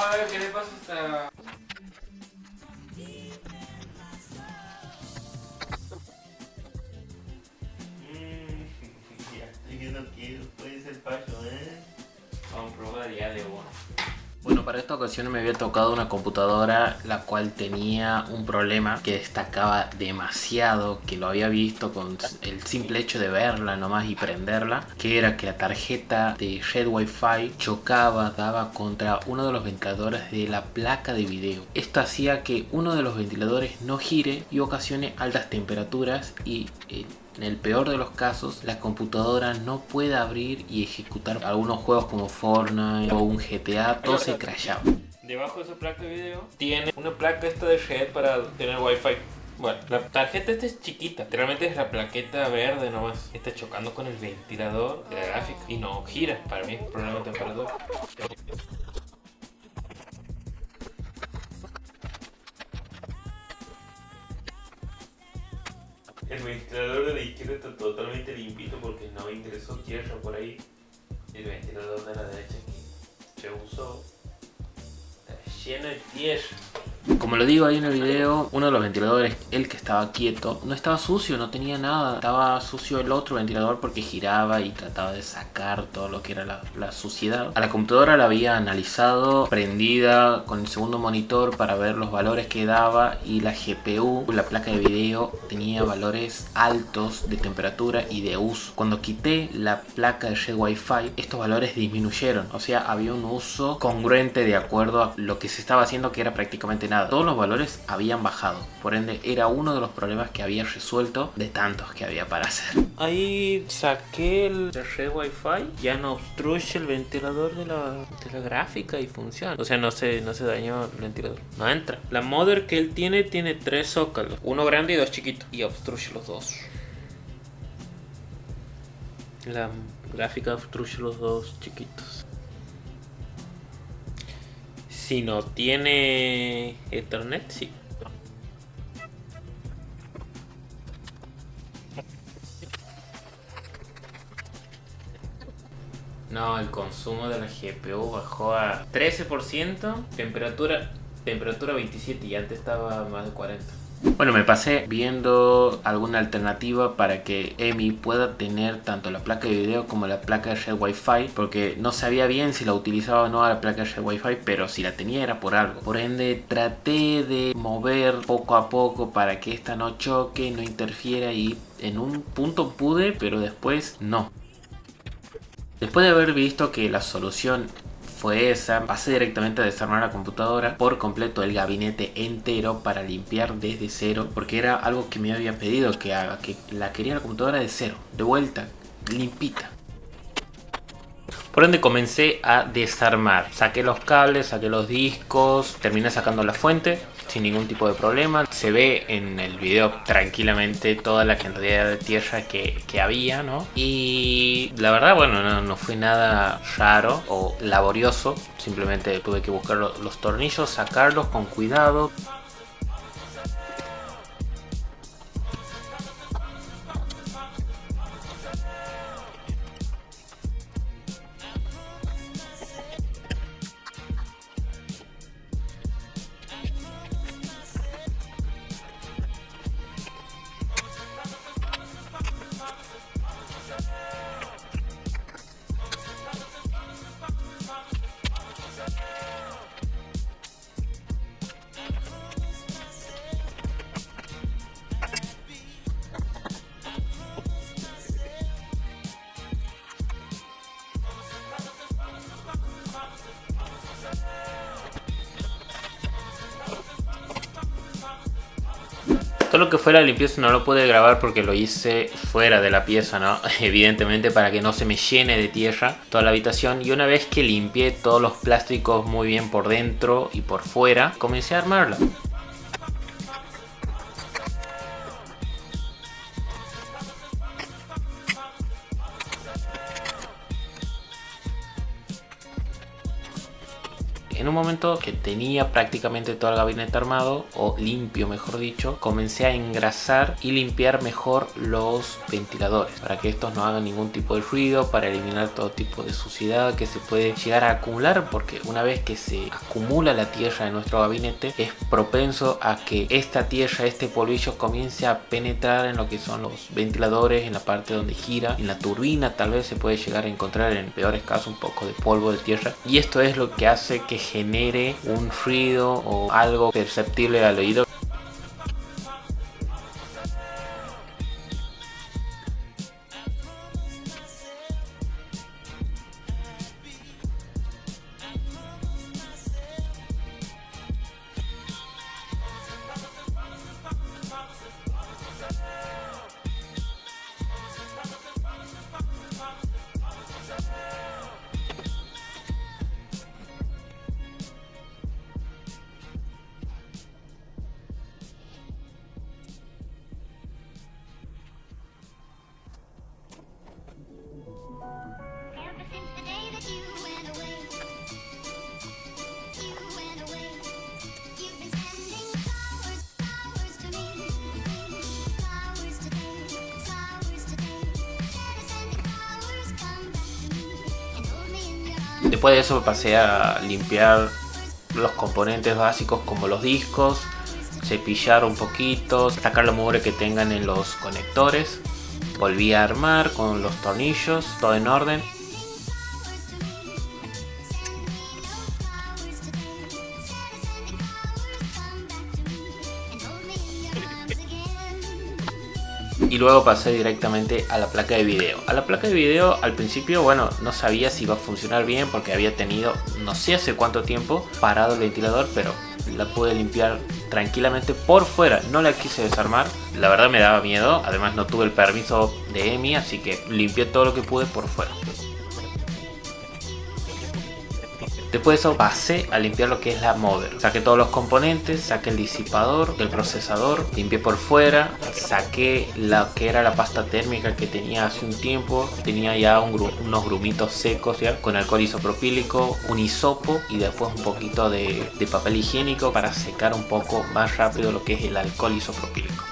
a ver qué le pasa a esta... Ya estoy viendo que puede ser payo, Vamos a probar ya de uno. Bueno, para esta ocasión me había tocado una computadora la cual tenía un problema que destacaba demasiado, que lo había visto con el simple hecho de verla nomás y prenderla, que era que la tarjeta de red Wi-Fi chocaba, daba contra uno de los ventiladores de la placa de video. Esto hacía que uno de los ventiladores no gire y ocasione altas temperaturas y en el peor de los casos, la computadora no puede abrir y ejecutar algunos juegos como Fortnite o un GTA, todo se crashaba. Debajo de esa placa de video tiene una placa esta de red para tener wifi. Bueno, la tarjeta esta es chiquita, realmente es la plaqueta verde nomás. Está chocando con el ventilador de la gráfica y no gira. Para mí es problema de temperatura. El ventilador de la izquierda está totalmente limpito porque no ingresó tierra por ahí. El ventilador de la derecha que se usó está lleno de tierra. Como lo digo ahí en el video, uno de los ventiladores, el que estaba quieto, no estaba sucio, no tenía nada. Estaba sucio el otro ventilador porque giraba y trataba de sacar todo lo que era la suciedad. A la computadora la había analizado, prendida con el segundo monitor para ver los valores que daba, y la GPU, la placa de video, tenía valores altos de temperatura y de uso. Cuando quité la placa de red Wi-Fi, estos valores disminuyeron. O sea, había un uso congruente de acuerdo a lo que se estaba haciendo, que era prácticamente nada. Todos los valores habían bajado, por ende era uno de los problemas que había resuelto de tantos que había para hacer. Ahí saqué el red wifi, ya no obstruye el ventilador de la gráfica y funciona. O sea, no se dañó el ventilador, no entra. La mother que él tiene 3 zócalos, uno grande y 2 chiquitos, y obstruye los dos. La gráfica obstruye los dos chiquitos. Si no tiene Ethernet, sí. No, el consumo de la GPU bajó a 13%, temperatura 27 y antes estaba más de 40. Bueno, me pasé viendo alguna alternativa para que EMI pueda tener tanto la placa de video como la placa de red Wi-Fi, porque no sabía bien si la utilizaba o no a la placa de red Wi-Fi, pero si la tenía era por algo. Por ende, traté de mover poco a poco para que esta no choque, no interfiera, y en un punto pude, pero después no. Después de haber visto que la solución fue esa, pasé directamente a desarmar la computadora por completo, el gabinete entero, para limpiar desde cero, porque era algo que me había pedido que haga, que la quería la computadora de cero, de vuelta, limpita. Por ende comencé a desarmar, saqué los cables, saqué los discos, terminé sacando la fuente sin ningún tipo de problema. Se ve en el video tranquilamente toda la cantidad de tierra que había, ¿no? Y la verdad, bueno, no fue nada raro o laborioso, simplemente tuve que buscar los tornillos, sacarlos con cuidado. Todo lo que fue la limpieza no lo pude grabar porque lo hice fuera de la pieza, ¿no? Evidentemente, para que no se me llene de tierra toda la habitación. Y una vez que limpié todos los plásticos muy bien por dentro y por fuera, comencé a armarla. En un momento que tenía prácticamente todo el gabinete armado, o limpio mejor dicho, comencé a engrasar y limpiar mejor los ventiladores para que estos no hagan ningún tipo de ruido, para eliminar todo tipo de suciedad que se puede llegar a acumular, porque una vez que se acumula la tierra en nuestro gabinete es propenso a que esta tierra, este polvillo comience a penetrar en lo que son los ventiladores, en la parte donde gira, en la turbina tal vez se puede llegar a encontrar en peores casos un poco de polvo de tierra, y esto es lo que hace que genere un ruido o algo perceptible al oído. Ever since the day that you went away, you've been sending flowers to me, flowers today, instead of sending flowers, come back to me and hold me in your arms. Después de eso pasé a limpiar los componentes básicos como los discos, cepillar un poquito, sacar la mugre que tengan en los conectores. Volví a armar con los tornillos, todo en orden. Y luego pasé directamente a la placa de video. A la placa de video al principio, bueno, no sabía si iba a funcionar bien porque había tenido no sé hace cuánto tiempo parado el ventilador, pero la pude limpiar tranquilamente por fuera. No la quise desarmar, la verdad me daba miedo. Además no tuve el permiso de EMI, así que limpié todo lo que pude por fuera. Después de eso pasé a limpiar lo que es la mother. Saqué todos los componentes, saqué el disipador, el procesador, limpié por fuera, saqué lo que era la pasta térmica que tenía hace un tiempo. Tenía ya unos grumitos secos ya, con alcohol isopropílico, un hisopo y después un poquito de papel higiénico para secar un poco más rápido lo que es el alcohol isopropílico.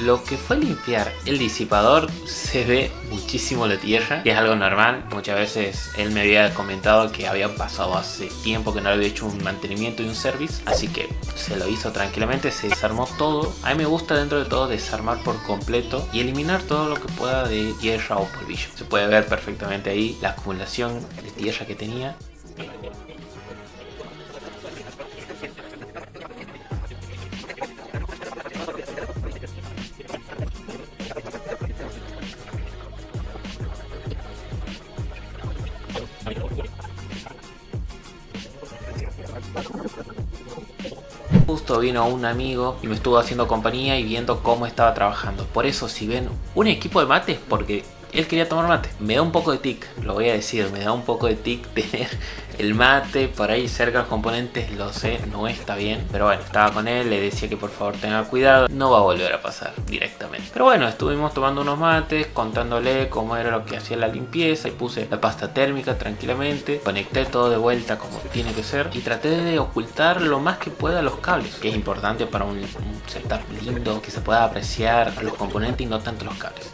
Lo que fue limpiar el disipador, se ve muchísimo la tierra, que es algo normal. Muchas veces él me había comentado que había pasado hace tiempo que no le había hecho un mantenimiento y un service, así que se lo hizo tranquilamente, se desarmó todo. A mí me gusta dentro de todo desarmar por completo y eliminar todo lo que pueda de tierra o polvillo. Se puede ver perfectamente ahí la acumulación de tierra que tenía. Justo vino un amigo y me estuvo haciendo compañía y viendo cómo estaba trabajando. Por eso si ven un equipo de mates, porque él quería tomar mate. Me da un poco de tic, lo voy a decir, me da un poco de tic tener el mate por ahí cerca de los componentes, lo sé, no está bien. Pero bueno, estaba con él, le decía que por favor tenga cuidado, no va a volver a pasar directamente. Pero bueno, estuvimos tomando unos mates, contándole cómo era lo que hacía la limpieza y puse la pasta térmica tranquilamente. Conecté todo de vuelta como tiene que ser y traté de ocultar lo más que pueda los cables, que es importante para un setup lindo, que se pueda apreciar los componentes y no tanto los cables.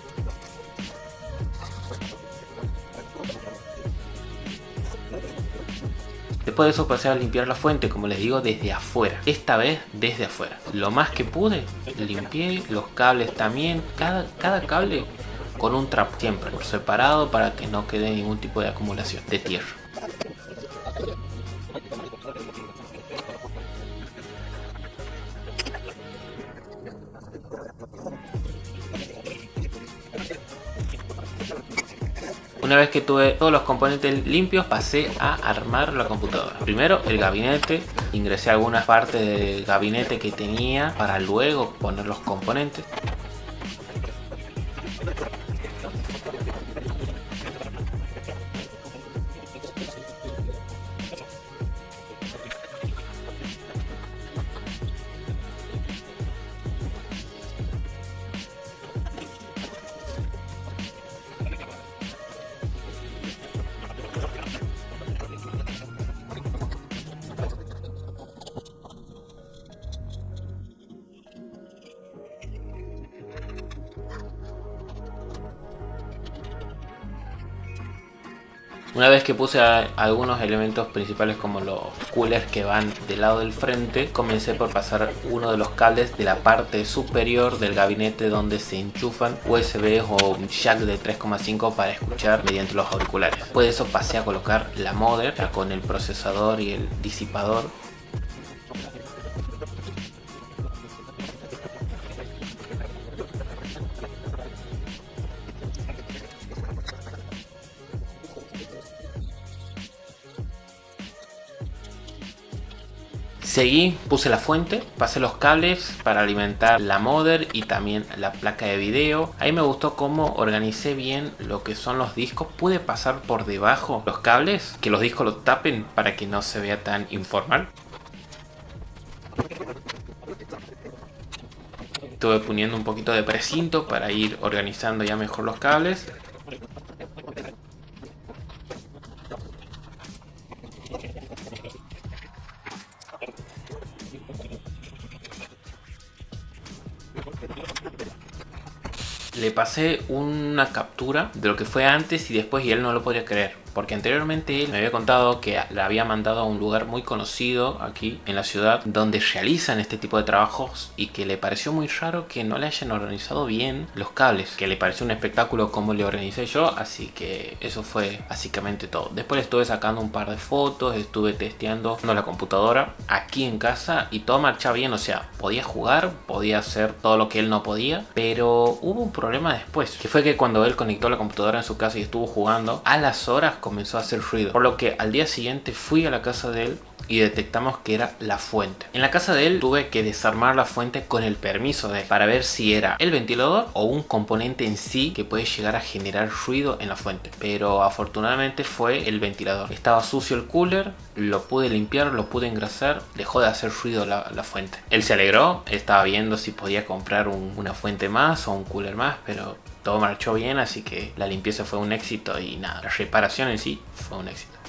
Después de eso pasé a limpiar la fuente, como les digo, desde afuera. Esta vez desde afuera. Lo más que pude, limpié los cables también. Cada cable con un trapo, siempre por separado para que no quede ningún tipo de acumulación de tierra. Una vez que tuve todos los componentes limpios, pasé a armar la computadora. Primero el gabinete, ingresé algunas partes del gabinete que tenía para luego poner los componentes. Una vez que puse algunos elementos principales como los coolers que van del lado del frente, comencé por pasar uno de los cables de la parte superior del gabinete donde se enchufan USB o un jack de 3,5 para escuchar mediante los auriculares. Después de eso pasé a colocar la modem ya con el procesador y el disipador. Seguí, puse la fuente, pasé los cables para alimentar la modem y también la placa de video. Ahí me gustó cómo organicé bien lo que son los discos. Pude pasar por debajo los cables, que los discos los tapen para que no se vea tan informal. Estuve poniendo un poquito de precinto para ir organizando ya mejor los cables. Le pasé una captura de lo que fue antes y después y él no lo podía creer. Porque anteriormente él me había contado que la había mandado a un lugar muy conocido aquí en la ciudad donde realizan este tipo de trabajos y que le pareció muy raro que no le hayan organizado bien los cables. Que le pareció un espectáculo como le organicé yo, así que eso fue básicamente todo. Después estuve sacando un par de fotos, estuve testeando la computadora aquí en casa y todo marchaba bien. O sea, podía jugar, podía hacer todo lo que él no podía, pero hubo un problema después, que fue que cuando él conectó la computadora en su casa y estuvo jugando, a las horas comenzó a hacer ruido, por lo que al día siguiente fui a la casa de él y detectamos que era la fuente. En la casa de él tuve que desarmar la fuente con el permiso de él para ver si era el ventilador o un componente en sí que puede llegar a generar ruido en la fuente, pero afortunadamente fue el ventilador. Estaba sucio el cooler, lo pude limpiar, lo pude engrasar, dejó de hacer ruido la fuente. Él se alegró, estaba viendo si podía comprar una fuente más o un cooler más, pero todo marchó bien, así que la limpieza fue un éxito y nada, la reparación en sí fue un éxito.